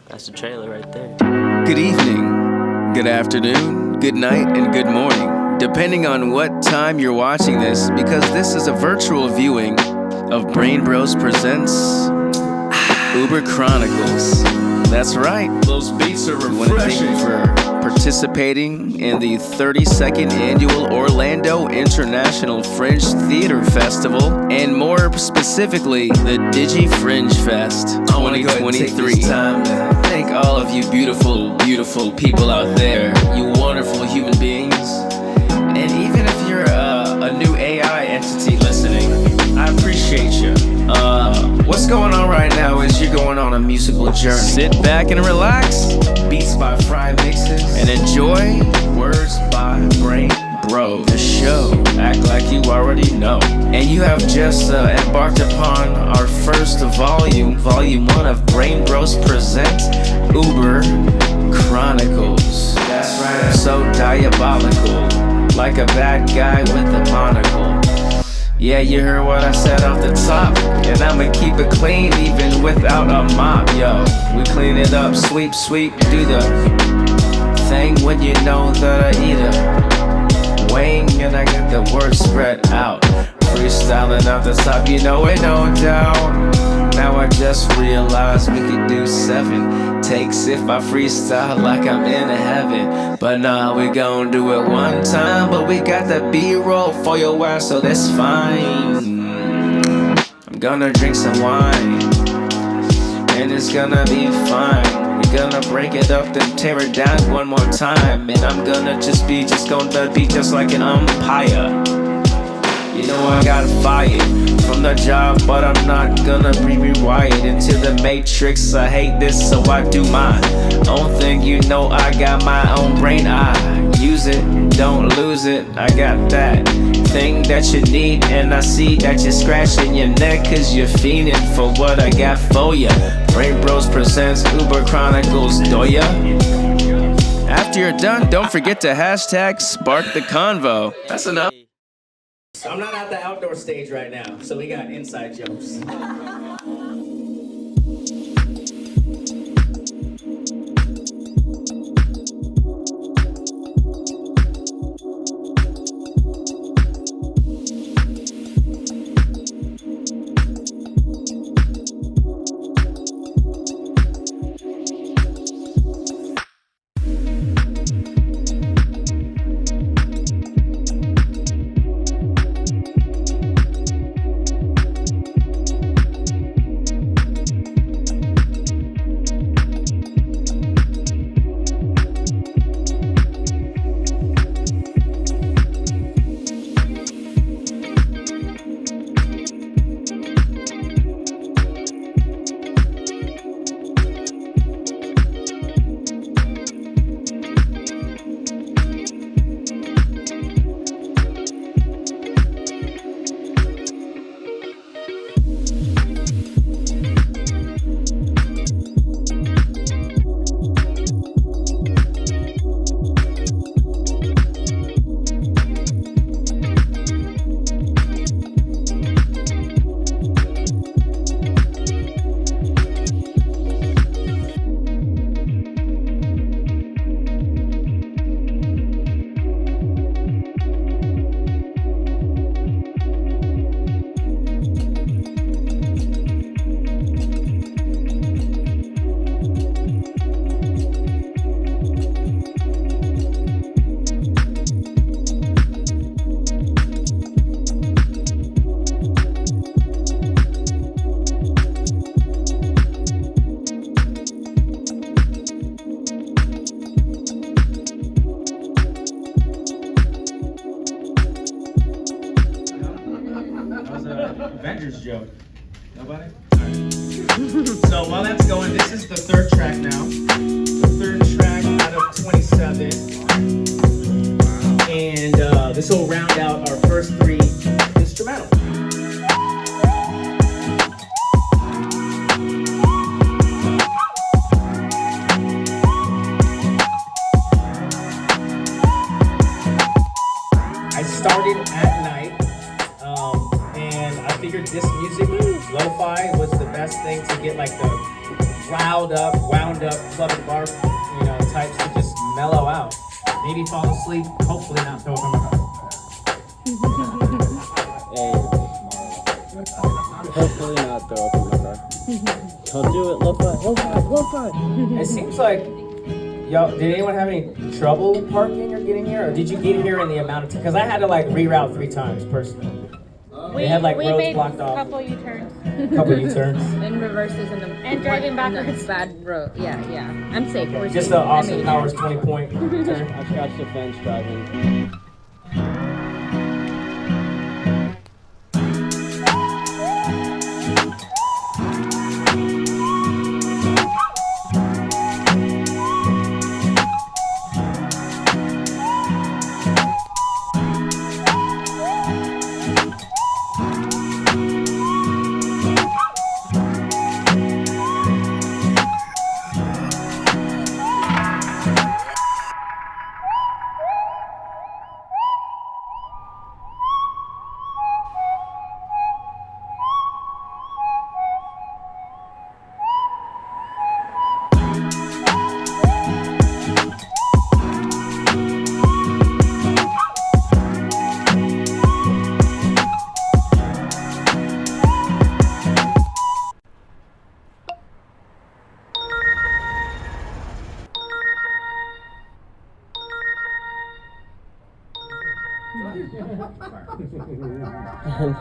That's the trailer right there. Good evening, good afternoon, good night, and good morning, depending on what time you're watching this, because this is a virtual viewing of Brain Bros Presents Uber Chronicles. That's right. Those beats are I want to thank you for participating in the 32nd Annual Orlando International Fringe Theater Festival, and more specifically, the Digi Fringe Fest 2023. Thank all of you beautiful, beautiful people out there, you wonderful human beings. And even if you're a new AI entity listening, I appreciate you. What's going on right now is you're going on a musical journey. Sit back and relax, beats by Fry Mixes, and enjoy Words by Brain Bro, the show. Act like you already know. And you have just embarked upon our first volume 1 of Brain Bros Present Uber Chronicles. That's right, I'm so diabolical, like a bad guy with a monocle. Yeah, you heard what I said off the top, and I'ma keep it clean even without a mop, yo. We clean it up, sweep, do the thing when you know that I eat a wing, and I get the words spread out. Freestyling off the top, you know it, no doubt. Now I just realized we could do 7 takes if I freestyle like I'm in heaven. But nah, we gon' do it one time, but we got the B-roll for your ass, so that's fine. I'm gonna drink some wine, and it's gonna be fine. We're gonna break it up, then tear it down one more time. And I'm gonna gonna be just like an umpire. You know I got fired from the job, but I'm not gonna be rewired into the matrix. I hate this, so I do my own thing. You know I got my own brain, I use it, don't lose it. I got that thing that you need, and I see that you're scratching your neck, cause you're fiending for what I got for ya. Brain Bros Presents Uber Chronicles, do ya? After you're done, don't forget to hashtag spark the convo. That's enough. So I'm not at the outdoor stage right now, so we got inside jokes. Avengers joke. Nobody? Alright. So while that's going, this is the third track now. The third track out of 27. And this will round out our first 3 instrumental. I started at night, and I figured this music, lo-fi, was the best thing to get like the wound up, club and bar, types to just mellow out. Maybe fall asleep, hopefully not throw up in my car. Hopefully not throw up in my car. Don't do it, lo-fi. It seems like, did anyone have any trouble parking or getting here? Or did you get here in the amount of time? Because I had to reroute 3 times personally. They had roads blocked off. A couple U-turns. And reverses and driving backwards. Bad road. Yeah. I'm safe. We're Just safe. the Austin Powers 20-point turn. I scratched the fence driving.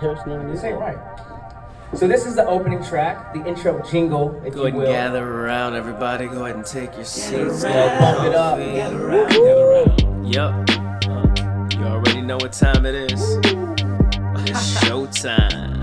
There's no This ain't right. So this is the opening track, the intro jingle, if Go you ahead and will. gather around, everybody. Go ahead and take your seats. Bump it up. Yup. You already know what time it is. It's showtime.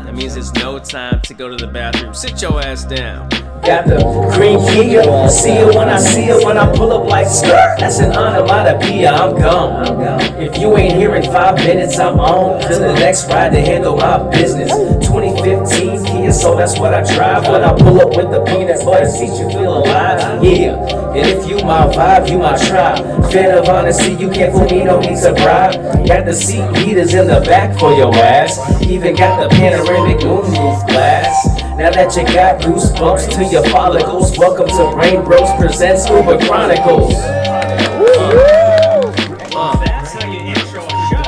That means it's no time to go to the bathroom. Sit your ass down. Got the green Kia, see it when I see it, when I pull up like skirt. That's an onomatopoeia, I'm gone. If you ain't here in 5 minutes, I'm on to the next ride to handle my business. 2015 Kia, so that's what I drive. When I pull up with the peanut butter seats, you feel alive. Yeah, and if you my vibe, you my tribe. Fan of honesty, you can't fool me, no need to bribe. Got the seat heaters in the back for your ass. Even got the panoramic moonroof glass. Now that you got goosebumps to your follicles, welcome to Brain Bros presents Uber Chronicles. That's how you intro a show.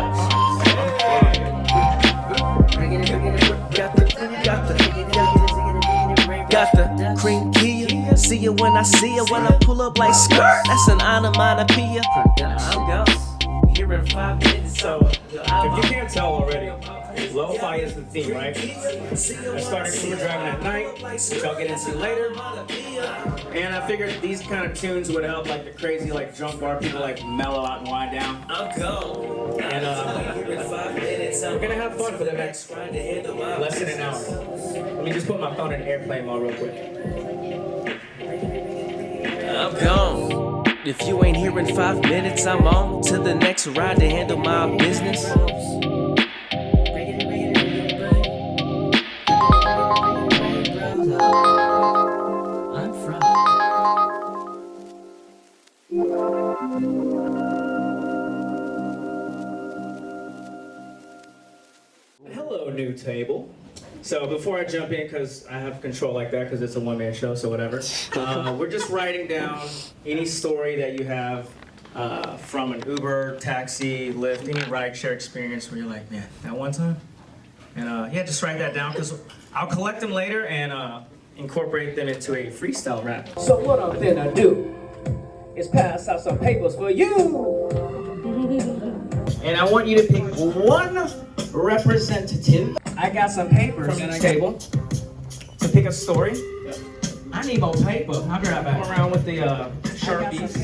Got the cream Kia. See it when I see it, when I pull up like skirt. That's an onomatopoeia. I'm gone. Here in 5 minutes, so If you can't tell already, lo-fi is the theme, right? I started Uber driving at night, which I'll get into later. And I figured these kind of tunes would help the crazy drunk bar people mellow out and wind down. I'm gone. And we're gonna have fun for the next less than an hour. Let me just put my phone in airplane mode real quick. I'm gone. If you ain't here in 5 minutes, I'm on to the next ride to handle my business. I'm from. Hello, new table. So before I jump in, because I have control like that, because it's a one-man show, so whatever. We're just writing down any story that you have from an Uber, taxi, Lyft, any rideshare experience where you're like, man, that one time? And just write that down, because I'll collect them later and incorporate them into a freestyle rap. So what I'm finna do is pass out some papers for you. And I want you to pick one representative. I got some papers from each table to pick a story. I need more paper. I'll be right back. Come around with the Sharpies.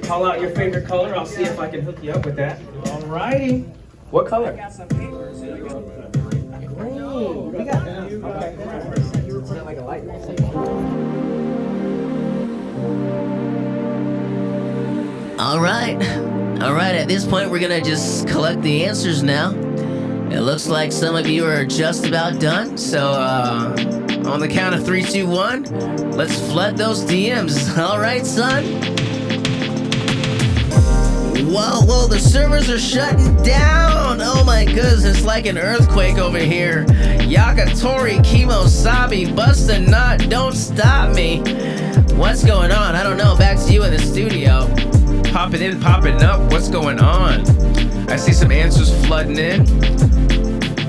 Call out your favorite color. I'll see if I can hook you up with that. Alrighty. What color? I got some papers. Ooh, we got them. Okay. Like a light. All right. At this point, we're gonna just collect the answers now. It looks like some of you are just about done. So, on the count of 3, 2, 1, let's flood those DMs. All right, son. Whoa, the servers are shutting down. Oh my goodness, it's like an earthquake over here. Yagatori, Kimosabi, bust a nut, don't stop me. What's going on? I don't know. Back to you in the studio. Popping in, popping up. What's going on? I see some answers flooding in.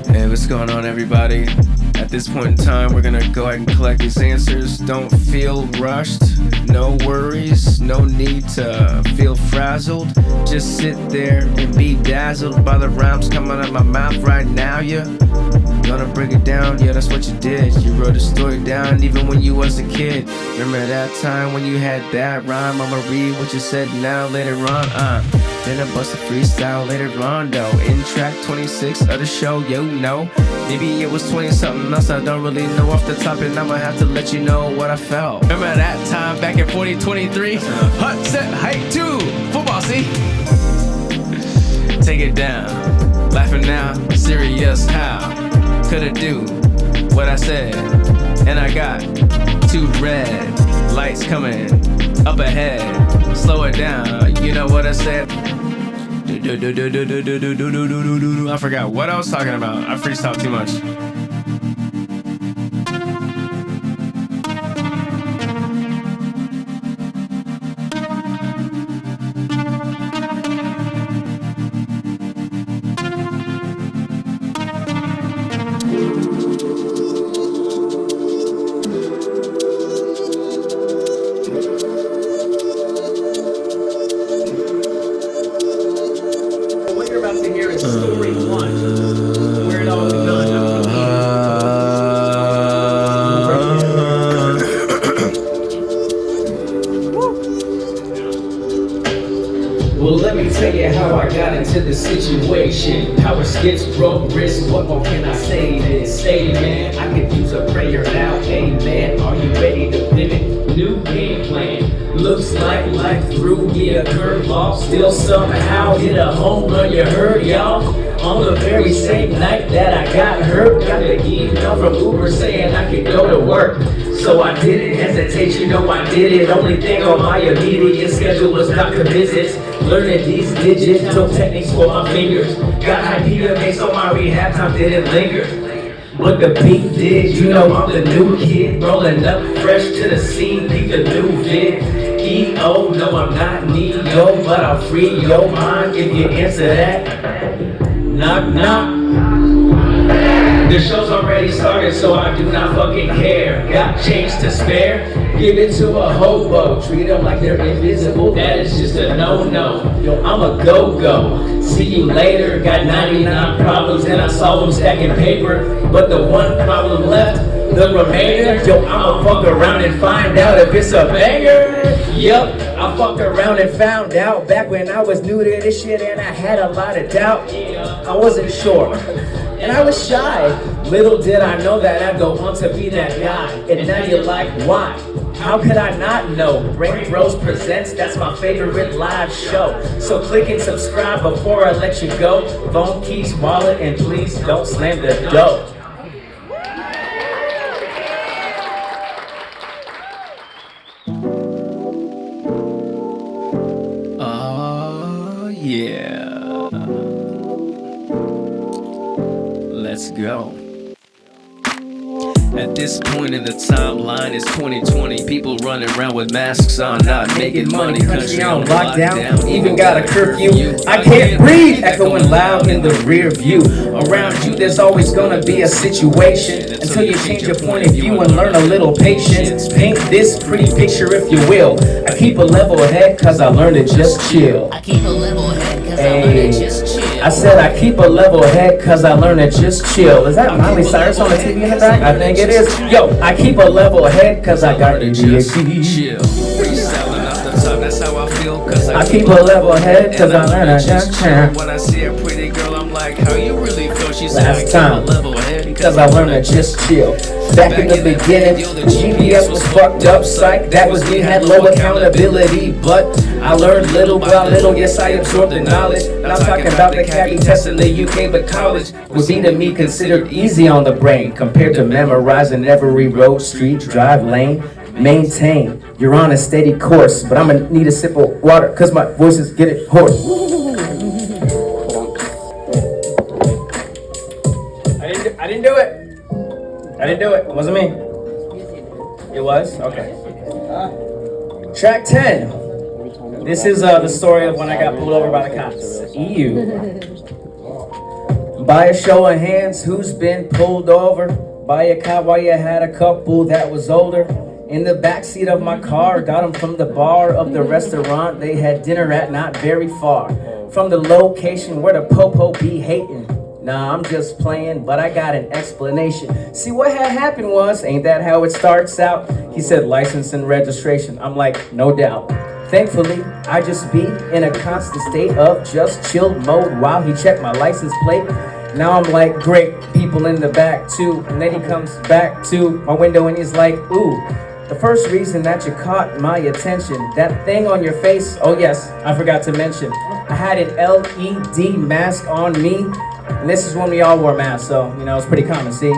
Hey, what's going on, everybody? At this point in time, we're gonna go ahead and collect these answers. Don't feel rushed. No worries. No need to feel frazzled. Just sit there and be dazzled by the rhymes coming out of my mouth right now. Yeah. Gonna break it down, yeah, that's what you did. You wrote a story down even when you was a kid. Remember that time when you had that rhyme? I'ma read what you said now later on. Then I bust a freestyle later on though. In track 26 of the show, yo, no. Maybe it was 20 something else, I don't really know off the top, and I'ma have to let you know what I felt. Remember that time back in 2023? Hut set height 2, football, see? Take it down. Laughing now, serious how? Coulda do what I said, and I got 2 red lights coming up ahead. Slow it down, you know what I said. I forgot what I was talking about. I freestyled too much. What you're about to hear is story 1, where it all began. Well, let me tell you how I got into the situation. Power skips, broke wrists, what more can I say? This say, man, I could use a prayer now. Hey, man, are you ready to pivot? New game plan. Looks like life threw me a curveball. Still somehow hit a home run, you heard, y'all? On the very same night that I got hurt, got the email from Uber saying I could go to work. So I didn't hesitate, you know I did it. Only thing on my immediate schedule was doctor visits. Learning these digital techniques for my fingers. Got idea based on my rehab time, didn't linger. But the beat did, you know I'm the new kid. Rolling up fresh to the scene, peep the new vid. EO, no I'm not Neo, but I'll free your mind if you answer that. Knock, knock. The show's already started, so I do not fucking care. Got change to spare? Give it to a hobo. Treat them like they're invisible, that is just a no-no. Yo, I'm a go-go. See you later. Got 99 problems and I solve them stacking paper. But the one problem left, the remainder, yo, I'ma fuck around and find out if it's a banger. Yup, I fucked around and found out back when I was new to this shit and I had a lot of doubt. I wasn't sure. And I was shy. Little did I know that I'd go on to be that guy. And now you're like, why? How could I not know? Brain Bros Presents, that's my favorite live show. So click and subscribe before I let you go. Phone, keys, wallet, and please don't slam the door. Oh, yeah. Let's go. At this point in the timeline, it's 2020. People running around with masks on, not making money. Country on lockdown, even got a curfew. I can't breathe, echoing loud in the rear view. Around you, there's always gonna be a situation until you change your point of view and learn a little patience. Paint this pretty picture, if you will. I keep a level head, cause I learned to just chill. I keep a level head cause I learned to just chill. I said I keep a level head cause I learned to just chill. Is that Miley Cyrus on the TV in the back? I think it is. Yo, I keep a level head cause I got the GXD. Chill. Freestyling off the top, that's how I feel. Cause I keep a level head cause I learned to just chill. When I see a pretty girl, I'm like, how you really feel? She said, I Last keep time, a level head cause I learned to just chill. Back in the beginning, GPS was fucked up, psych, that was me, had low accountability, but I learned little by little, yes I absorbed the knowledge. Not talking about the cabby test in the UK, but college was to me considered easy on the brain, compared to memorizing every road, street, drive, lane. Maintain, you're on a steady course, but I'm gonna need a sip of water, cause my voice is getting hoarse. I didn't do it. I didn't do it. It wasn't me. It was? Okay. Track 10. This is the story of when I got pulled over by the cops. EU. By a show of hands, who's been pulled over by a cop while you had a couple that was older? In the backseat of my car, got them from the bar of the restaurant they had dinner at, not very far from the location where the popo be hating. Nah, I'm just playing, but I got an explanation. See, what had happened was, ain't that how it starts out? He said license and registration. I'm like, no doubt. Thankfully, I just be in a constant state of just chilled mode while he checked my license plate. Now I'm like, great, people in the back too. And then he comes back to my window and he's like, ooh, the first reason that you caught my attention, that thing on your face, oh yes, I forgot to mention. I had an LED mask on me. And this is when we all wore masks, so, you know, it's pretty common, see?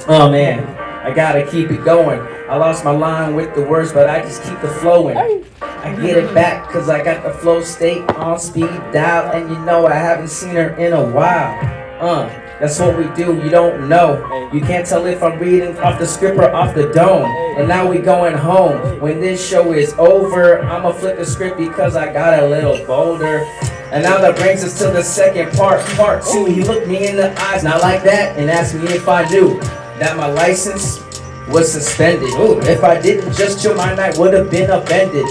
Oh man, I gotta keep it going. I lost my line with the words, but I just keep the flowing. I get it back, cause I got the flow state on speed dial. And you know I haven't seen her in a while. That's what we do, you don't know. You can't tell if I'm reading off the script or off the dome. And now we going home. When this show is over, I'ma flip the script because I got a little bolder. And now that brings us to the second part, part 2. He looked me in the eyes, not like that, and asked me if I knew that my license was suspended. Ooh, if I didn't just chill, my night would have been upended.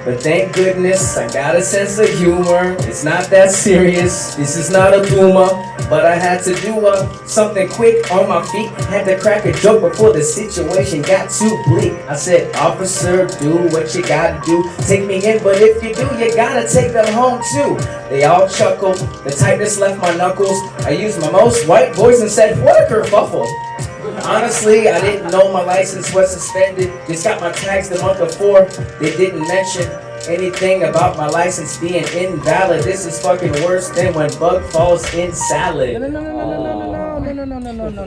But thank goodness I got a sense of humor. It's not that serious. This is not a boomer. But I had to do something quick on my feet. Had to crack a joke before the situation got too bleak. I said, officer, do what you gotta do. Take me in, but if you do, you gotta take them home too. They all chuckled. The tightness left my knuckles. I used my most white voice and said, what a kerfuffle. Honestly, I didn't know my license was suspended. Just got my tags the month before. They didn't mention anything about my license being invalid. This is fucking worse than when bug falls in salad.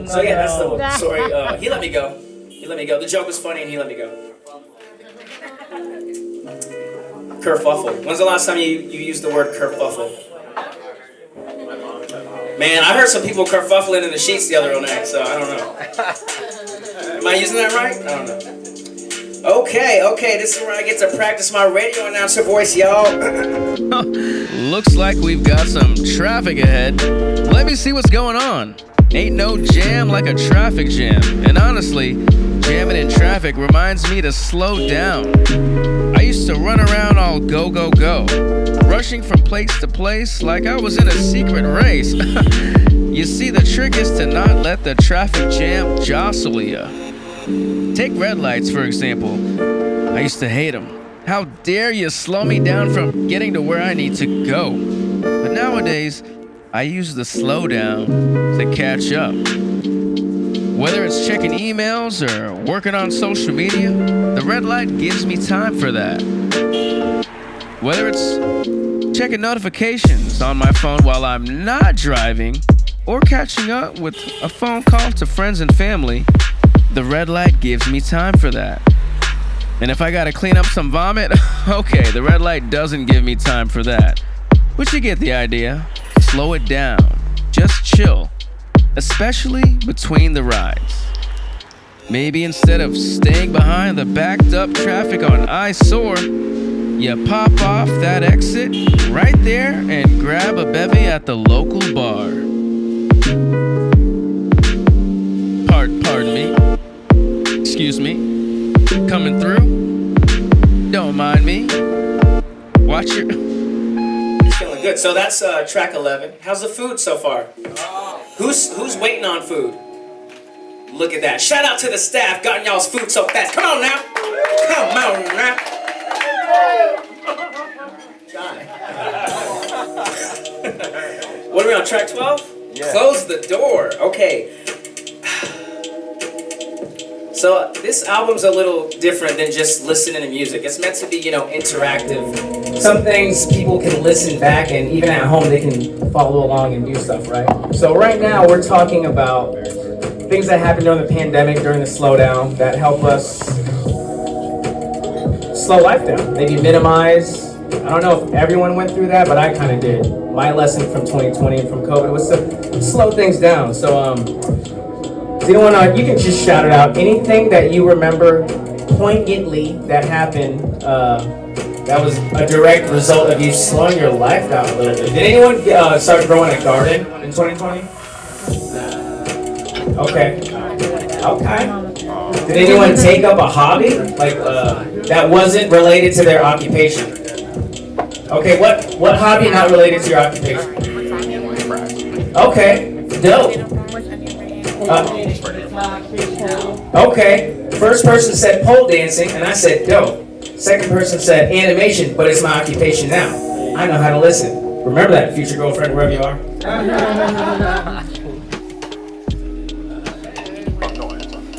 So yeah, that's the story. He let me go. He let me go. The joke was funny and he let me go. Kerfuffle. When's the last time you used the word kerfuffle? Man, I heard some people kerfuffling in the sheets the other night, so I don't know. Am I using that right? I don't know. Okay, this is where I get to practice my radio announcer voice, y'all. Looks like we've got some traffic ahead. Let me see what's going on. Ain't no jam like a traffic jam. And honestly, jamming in traffic reminds me to slow down. I used to run around all go, go, go, rushing from place to place like I was in a secret race. You see, the trick is to not let the traffic jam jostle ya. Take red lights, for example. I used to hate them. How dare you slow me down from getting to where I need to go? But nowadays, I use the slow down to catch up. Whether it's checking emails or working on social media, the red light gives me time for that. Whether it's checking notifications on my phone while I'm not driving, or catching up with a phone call to friends and family, the red light gives me time for that. And if I gotta clean up some vomit, okay, the red light doesn't give me time for that. But you get the idea. Slow it down. Just chill. Especially between the rides. Maybe instead of staying behind the backed up traffic on I-4, you pop off that exit right there and grab a bevy at the local bar. Pardon me. Excuse me. Coming through? Don't mind me. Watch your... It's feeling good. So that's track 11. How's the food so far? Who's waiting on food? Look at that. Shout out to the staff. Gotten y'all's food so fast. Come on now. Come on now. Johnny. What are we on, track 12? Yeah. Close the door. Okay. So this album's a little different than just listening to music. It's meant to be, interactive. Some things people can listen back and even at home they can follow along and do stuff, right? So right now we're talking about things that happened during the pandemic, during the slowdown, that help us slow life down. Maybe minimize. I don't know if everyone went through that, but I kind of did. My lesson from 2020 and from COVID was to slow things down. So you want to, you can just shout it out. Anything that you remember poignantly that happened, that was a direct result of you slowing your life down a little bit. Did anyone start growing a garden in 2020? Okay. Okay. Did anyone take up a hobby like that wasn't related to their occupation? Okay, what hobby not related to your occupation? Okay, dope. Okay, first person said pole dancing, and I said dope. Second person said animation, but it's my occupation now. I know how to listen. Remember that, future girlfriend, wherever you are.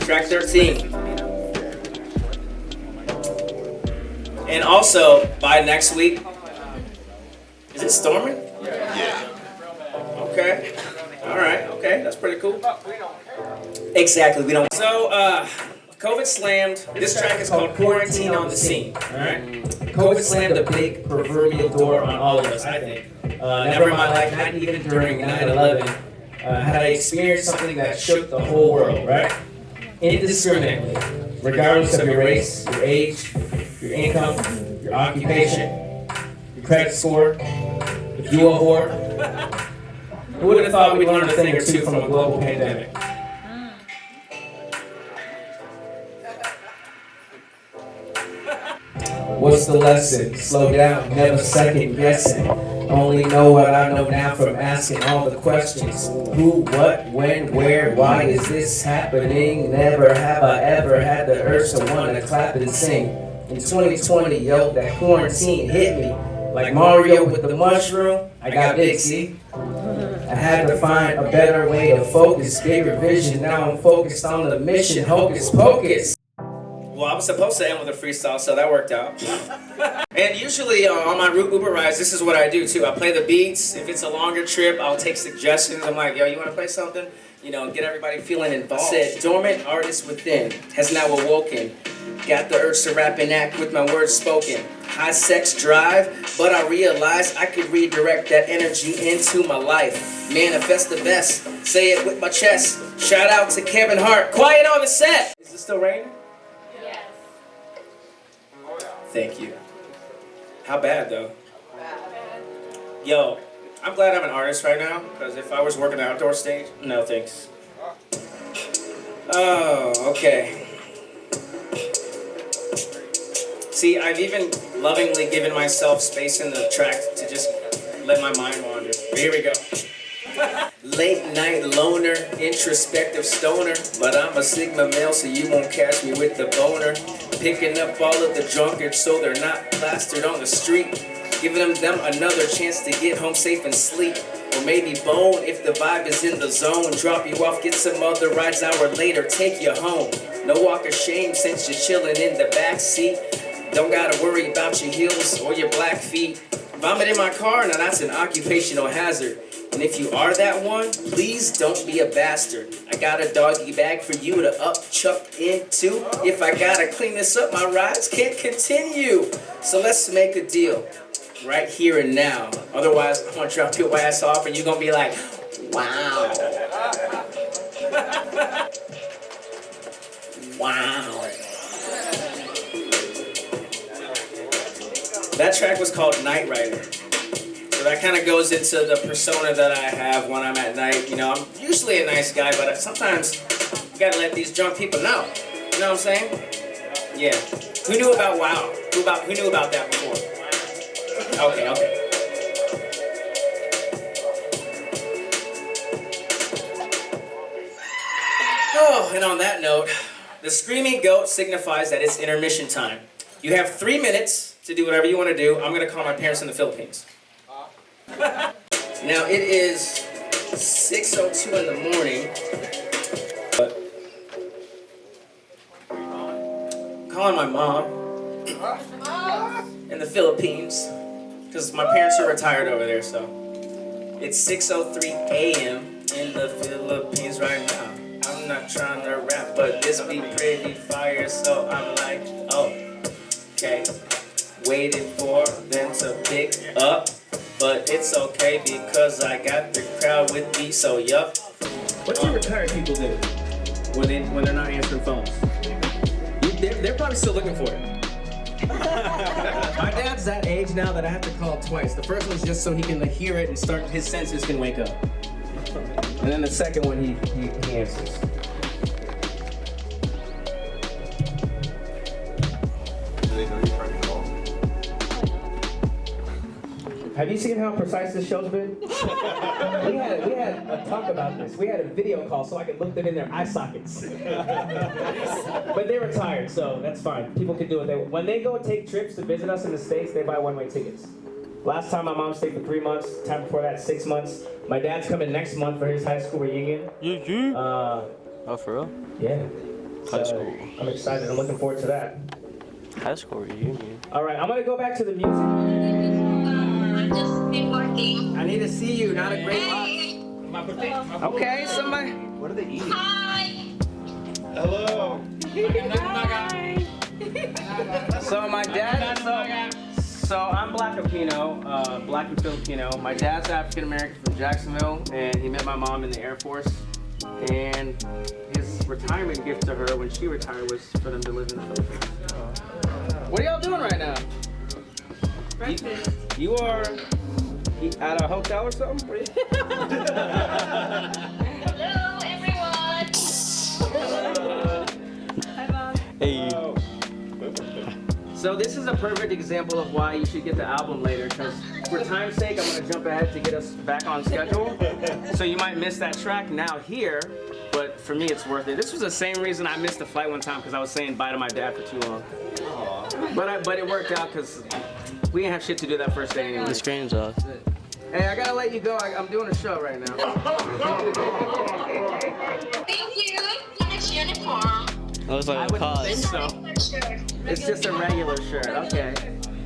Track 13. And also, by next week, is it storming? Yeah. Okay. All right. Okay. That's pretty cool. Exactly. We don't. So, COVID slammed. This track is called Quarantine on the Scene. All right. COVID slammed a big proverbial door on all of us, I think. Never in my life, not even during 9/11, had I experienced something that shook the whole world, right? Indiscriminately, regardless of your race, your age, your income, your occupation, your credit score, if you a whore. Who would have thought we'd learn a thing or two from a global pandemic? What's the lesson? Slow down, never second guessing. Only know what I know now from asking all the questions. Who, what, when, where, why is this happening? Never have I ever had the urge to want to clap and sing. In 2020, yo, that quarantine hit me. Like Mario with the mushroom, I got big, see? I had to find a better way to focus, bigger vision. Now I'm focused on the mission, hocus pocus. Well, I was supposed to end with a freestyle, so that worked out. And usually on my Uber rides, this is what I do too. I play the beats. If it's a longer trip, I'll take suggestions. I'm like, yo, you want to play something? You know, get everybody feeling involved. Said, dormant artist within has now awoken. Got the urge to rap and act with my words spoken. High sex drive, but I realized I could redirect that energy into my life. Manifest the best, say it with my chest. Shout out to Kevin Hart, quiet on the set. Is it still raining? Yes. Thank you. How bad though? Yo, I'm glad I'm an artist right now, because if I was working the outdoor stage, no thanks. Oh, okay. See, I've even lovingly given myself space in the track to just let my mind wander. Here we go. Late night loner, introspective stoner, but I'm a Sigma male, so you won't catch me with the boner. Picking up all of the drunkards so they're not plastered on the street. Giving them another chance to get home safe and sleep. Or maybe bone if the vibe is in the zone. Drop you off, get some other rides, hour later, take you home. No walk of shame since you're chilling in the back seat. Don't gotta worry about your heels or your black feet. Vomit in my car, now that's an occupational hazard. And if you are that one, please don't be a bastard. I got a doggy bag for you to up-chuck into. If I gotta clean this up, my rides can't continue. So let's make a deal, right here and now. Otherwise, I'm gonna drop your ass off and you're gonna be like, wow. Wow. That track was called Night Rider. So that kind of goes into the persona that I have when I'm at night. You know, I'm usually a nice guy, but sometimes you gotta let these drunk people know. You know what I'm saying? Yeah. Who knew about wow? Who knew about that before? Okay. Oh, and on that note, the screaming goat signifies that it's intermission time. You have 3 minutes to do whatever you want to do. I'm going to call my parents in the Philippines. Now, it is 6:02 in the morning. I'm calling my mom in the Philippines because my parents are retired over there, so it's 6:03 a.m. in the Philippines right now. I'm not trying to rap, but this be pretty fire, so I'm like, oh, okay. Waiting for them to pick up, but it's okay because I got the crowd with me, so yup. What do retired people do? when they're not answering phones. They're probably still looking for it. My dad's that age now that I have to call twice. The first one's just so he can like, hear it and start his senses can wake up. And then the second one he answers. Have you seen how precise this show's been? we had a talk about this. We had a video call so I could look them in their eye sockets. But they were tired, so that's fine. People can do what they want. When they go take trips to visit us in the States, they buy one-way tickets. Last time my mom stayed for 3 months. Time before that, 6 months. My dad's coming next month for his high school reunion. Oh, for real? Yeah. High school. I'm excited. I'm looking forward to that. High school reunion. All right, I'm gonna go back to the music. Just been working. I need to see you, not a great box. Okay, somebody. What are they eating? Hi. Hello. So my dad, so I'm Black Filipino, Black and Filipino. My dad's African American from Jacksonville, and he met my mom in the Air Force. And his retirement gift to her when she retired was for them to live in the Philippines. What are y'all doing right now? You are at a hotel or something? Hello, everyone. Hey. So this is a perfect example of why you should get the album later, because for time's sake, I'm gonna jump ahead to get us back on schedule. So you might miss that track now here, but for me it's worth it. This was the same reason I missed the flight one time, because I was saying bye to my dad for too long. But it worked out because we didn't have shit to do that first day anyway. The screen's off. Hey, I gotta let you go. I'm doing a show right now. Thank you. Nice uniform. It looks like I a wouldn't think cause. so. It's just a regular shirt. Okay.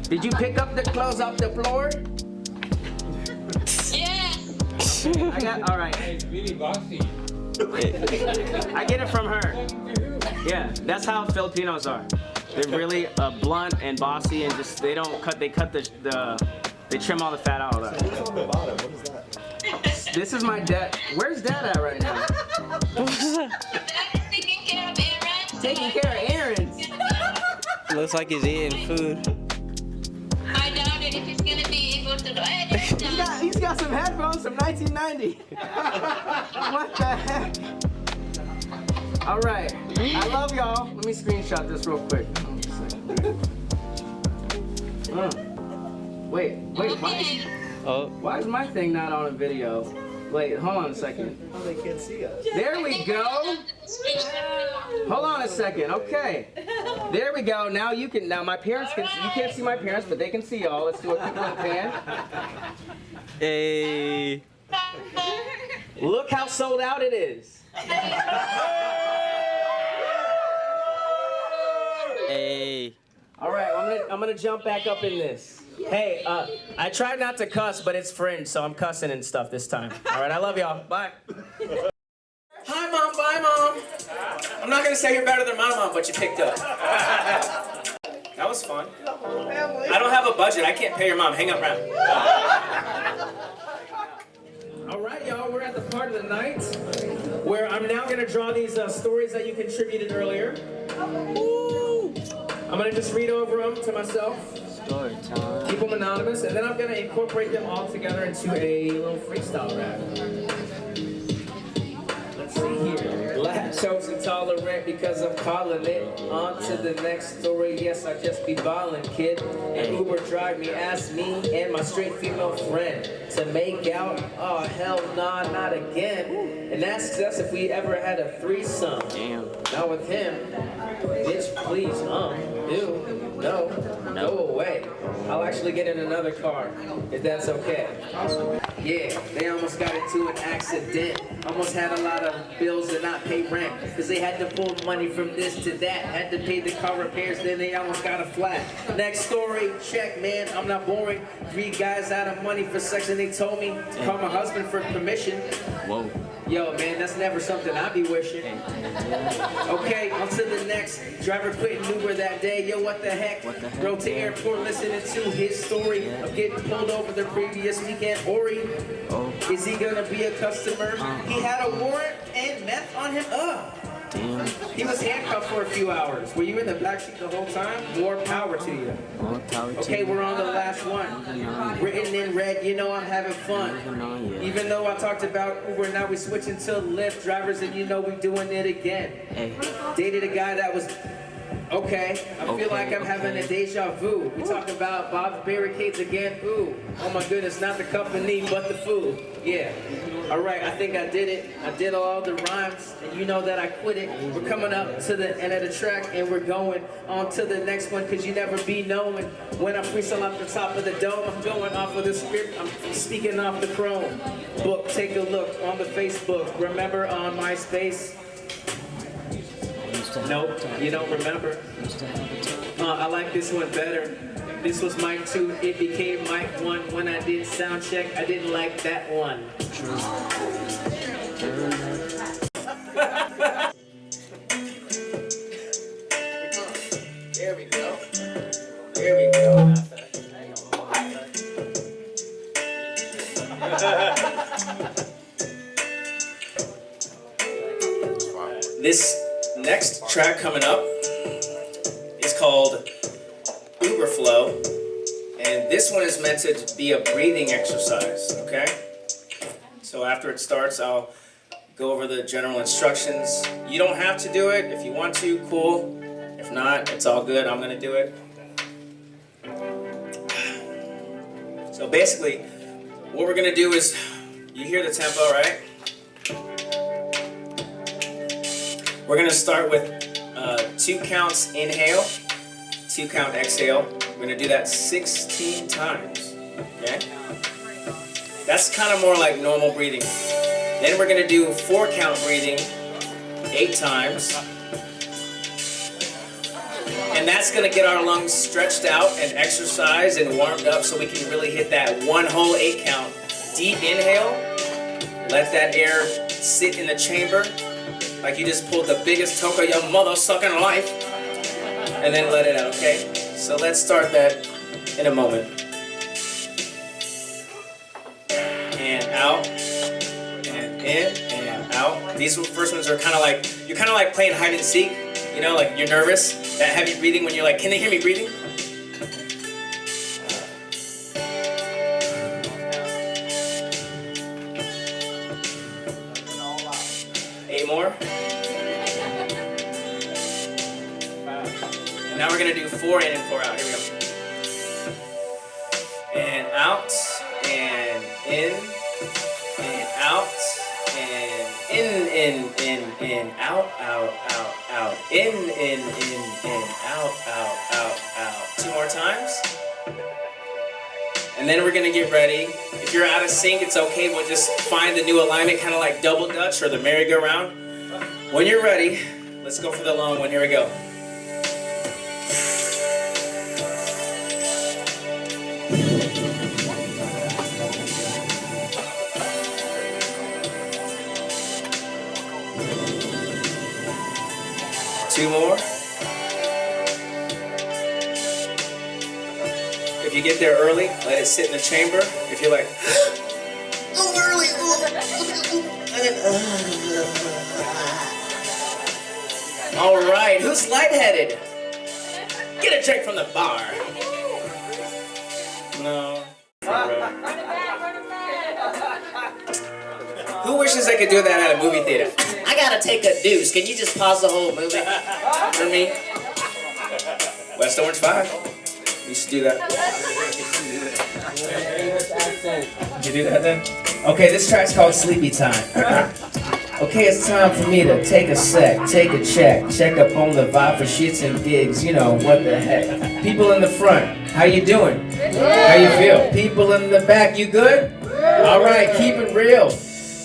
Did you pick up the clothes off the floor? Yes. I got. All right. It's really bossy. I get it from her. Yeah, that's how Filipinos are. They're really blunt and bossy, and just they don't cut. They cut they trim all the fat out of that. What's on the bottom? What is that? This is my dad. Where's dad at right now? Taking care of errands. Taking care of errands. Looks like he's eating food. I doubt it if he's gonna be able to do it. He's got some headphones from 1990. What the heck? All right. I love y'all. Let me screenshot this real quick. Wait. Why is my thing not on a video? Wait, hold on a second. Oh, they can't see us. There we go. Hold on a second. Okay. There we go. Now you can. Now my parents can. You can't see my parents, but they can see y'all. Let's do a quick little pan. Hey. Look how sold out it is. Hey. All right, I'm gonna jump back up in this. Hey, I tried not to cuss, but it's Fringe, so I'm cussing and stuff this time. All right, I love y'all. Bye. Hi, Mom. Bye, Mom. I'm not gonna say you're better than my mom, but you picked up. That was fun. I don't have a budget. I can't pay your mom. Hang up, around. All right, y'all. We're at the part of the night where I'm now gonna draw these stories that you contributed earlier. I'm gonna just read over them to myself. Story time. Keep them anonymous, and then I'm gonna incorporate them all together into a little freestyle rap. Let's see here. Lactose intolerant because I'm calling it. On to the next story. Yes, I just be ballin', kid. And Uber drive me, ask me and my straight female friend to make out. Oh hell nah, not again. And asks us if we ever had a threesome. Damn. Not with him. Bitch, please, ew, no, go away. I'll actually get in another car, if that's okay. Yeah, they almost got into an accident. Almost had a lot of bills to not pay rent, because they had to pull money from this to that. Had to pay the car repairs, then they almost got a flat. Next story, check, man, I'm not boring. 3 guys out of money for sex, and they told me to call my husband for permission. Whoa. Yo, man, that's never something I be wishing. Okay, on to the next. Driver quit an Uber that day. Yo, what the heck? Rode to airport listening to his story of getting pulled over the previous weekend. Ori, is he gonna be a customer? He had a warrant and meth on him. Damn. He was handcuffed for a few hours. Were you in the backseat the whole time? More power to you. More power to Okay, you. we're on the last one. Written in red, you know I'm having fun. Even though I talked about Uber, now we switching to Lyft drivers, and you know we doing it again. Hey. Dated a guy that was okay. I feel like I'm having a deja vu. We talk about Bob's barricades again. Ooh, oh my goodness, not the company, but the food. Yeah. All right, I think I did it. I did all the rhymes, and you know that I quit it. We're coming up to the end of the track, and we're going on to the next one, because you never be knowing. When I freestyle off the top of the dome, I'm going off of the script. I'm speaking off the chrome book. Take a look on the Facebook. Remember on MySpace? Nope, you don't remember. I like this one better. This was mic 2, it became mic 1. When I did sound check, I didn't like that one. There we go. There we go. This next track coming up is called Uber Flow, and this one is meant to be a breathing exercise, okay? So after it starts, I'll go over the general instructions. You don't have to do it. If you want to, cool. If not, it's all good. I'm gonna do it. So basically, what we're gonna do is, you hear the tempo, right? We're gonna start with 2 counts inhale, 2 count exhale. We're gonna do that 16 times, okay? That's kind of more like normal breathing. Then we're gonna do 4 count breathing 8 times. And that's gonna get our lungs stretched out and exercised and warmed up so we can really hit that one whole 8 count. Deep inhale, let that air sit in the chamber like you just pulled the biggest toke of your mother sucking life, and then let it out, okay? So let's start that in a moment. And out, and in, and out. These first ones are kind of like, you're kind of like playing hide and seek, you know, like you're nervous, that heavy breathing when you're like, can they hear me breathing? More. And now we're gonna do 4 in and 4 out. Here we go. And out, and in, and out, and in, out, out, in, out, out. 2 more times. And then we're gonna get ready. If you're out of sync, it's okay. We'll just find the new alignment, kind of like double dutch or the merry-go-round. When you're ready, let's go for the long one. Here we go. Two more. If you get there early, let it sit in the chamber. If you're like, oh, early. All right, who's lightheaded? Get a drink from the bar. No. Who wishes they could do that at a movie theater? I gotta take a deuce. Can you just pause the whole movie for me? West Orange 5. You should do that. Did you do that then? Okay, this track's called Sleepy Time. Okay, it's time for me to take a sec, take a check up on the vibe for shits and gigs, you know, what the heck. People in the front, how you doing? How you feel? People in the back, you good? Alright, keep it real.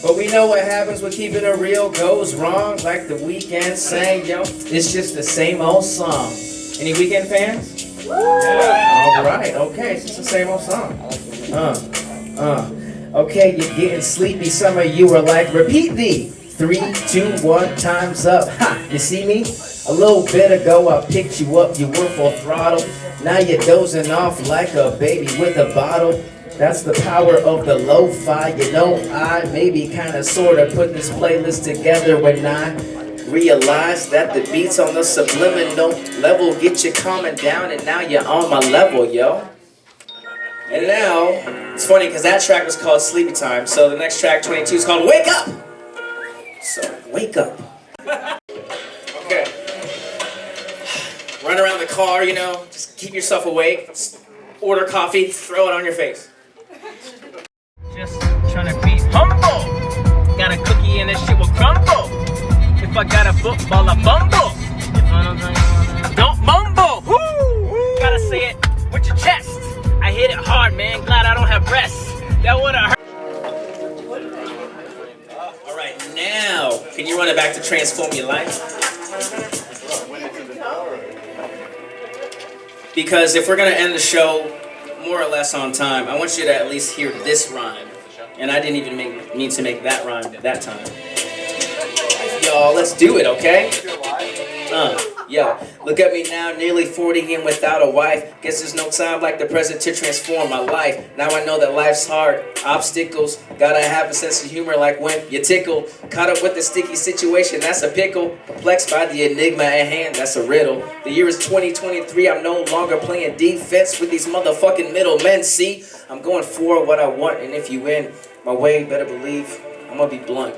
But we know what happens when keeping it real goes wrong, like the Weeknd sang, yo, it's just the same old song. Any Weeknd fans? Alright, okay, it's just the same old song. Okay, you're getting sleepy, some of you are like, repeat thee. 3, 2, 1, time's up. Ha! You see me? A little bit ago I picked you up, you were full throttle. Now you're dozing off like a baby with a bottle. That's the power of the lo-fi. You know, I maybe kinda sorta put this playlist together when I Realize that the beats on the subliminal level get you calming down, and now you're on my level, yo. And now, it's funny because that track was called Sleepy Time, so the next track, 22, is called Wake Up! So, wake up. Okay. Run around the car, you know, just keep yourself awake. Just order coffee, throw it on your face. Just trying to be humble. Got a cookie and this shit will crumble. If I got a football, I bumble. Don't mumble. Woo! Gotta say it with your chest. I hit it hard, man. Glad I don't have breasts. That would've hurt. All right, now, can you run it back to Transform Your Life? Because if we're gonna end the show more or less on time, I want you to at least hear this rhyme. And I didn't even mean to make that rhyme at that time. Y'all, let's do it, okay? Yo, look at me now, nearly 40 and without a wife. Guess there's no time like the present to transform my life. Now I know that life's hard, obstacles. Gotta have a sense of humor like when you tickle. Caught up with a sticky situation, that's a pickle. Perplexed by the enigma at hand, that's a riddle. The year is 2023, I'm no longer playing defense with these motherfucking middlemen. See, I'm going for what I want, and if you win my way, better believe I'm gonna be blunt.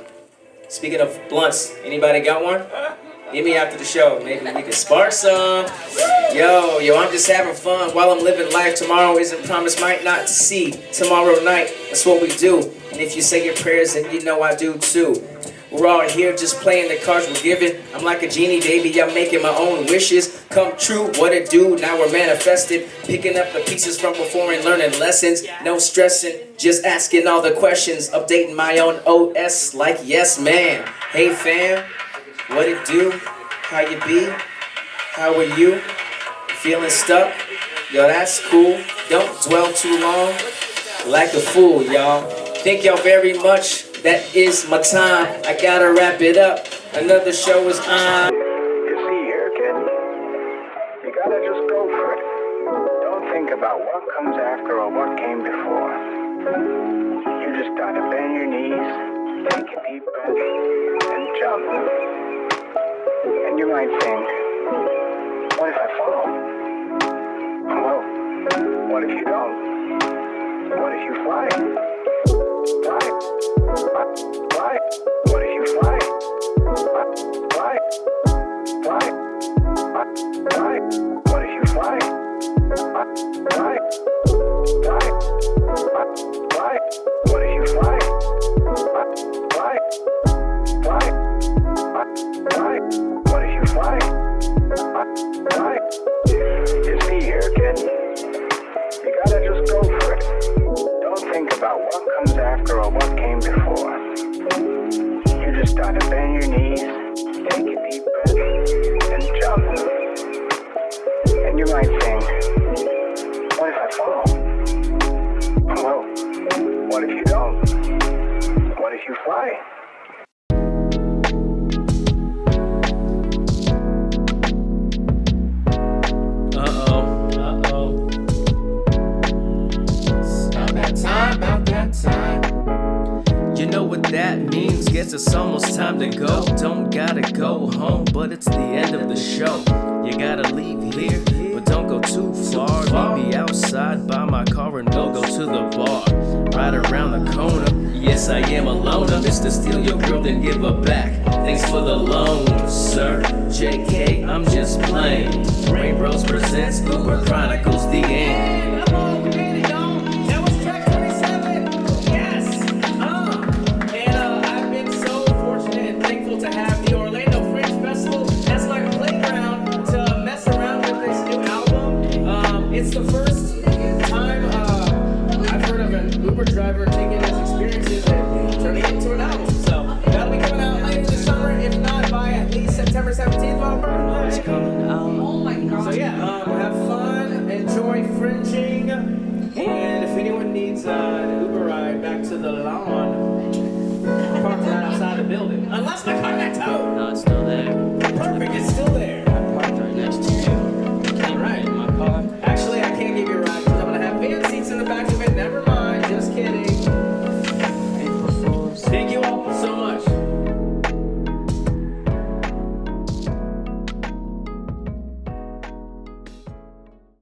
Speaking of blunts, anybody got one? Hit me after the show. Maybe we can spark some. Yo, I'm just having fun while I'm living life. Tomorrow isn't promised, might not see. Tomorrow night, that's what we do. And if you say your prayers, then you know I do too. We're all here just playing the cards we're given. I'm like a genie, baby, I'm making my own wishes come true. What it do, now we're manifested. Picking up the pieces from before and learning lessons. No stressing, just asking all the questions. Updating my own OS like yes, man. Hey, fam. What it do? How you be? How are you? Feeling stuck? Yo, that's cool. Don't dwell too long. Like a fool, y'all. Thank y'all very much. That is my time. I gotta wrap it up. Another show is on. You see here, kid. You gotta just go for it. Don't think about what comes after or what came before. You just gotta bend your knees, take a deep breath, and jump. And you might think, what if I fall? Well, what if you don't? What if you fly? Fly. Fly. What if you fly? Fly. Fly. Fly. What if you fly? Fly. Fly. Fly. What if you fly? Fly. Fly. Fly. What if you fly? Fly. You see here, kid. You gotta just go for it. Don't think about what comes after or what came before. You just gotta bend your knees, take a deep breath, and jump. And you might think, what if I fall? Well, what if you don't? What if you fly? You know what that means, guess it's almost time to go. Don't gotta go home, but it's the end of the show. You gotta leave here, but don't go too far. Meet me outside by my car and we'll go to the bar. Right around the corner, yes I am a loner. Mr. Steal your girl, then give her back. Thanks for the loan, sir. JK, I'm just playing. Rain Bros presents Uber Chronicles, the end. To have the Orlando Fringe Festival as my playground to mess around with this new album. It's the first time I've heard of an Uber driver taking his experiences and turning it into an album. So that'll be coming out later this summer, if not by at least September 17th. It's coming out. Oh my God. So yeah, have fun, enjoy fringing, and if anyone needs an Uber ride back to the lawn, park right outside the building. Unless my car got towed.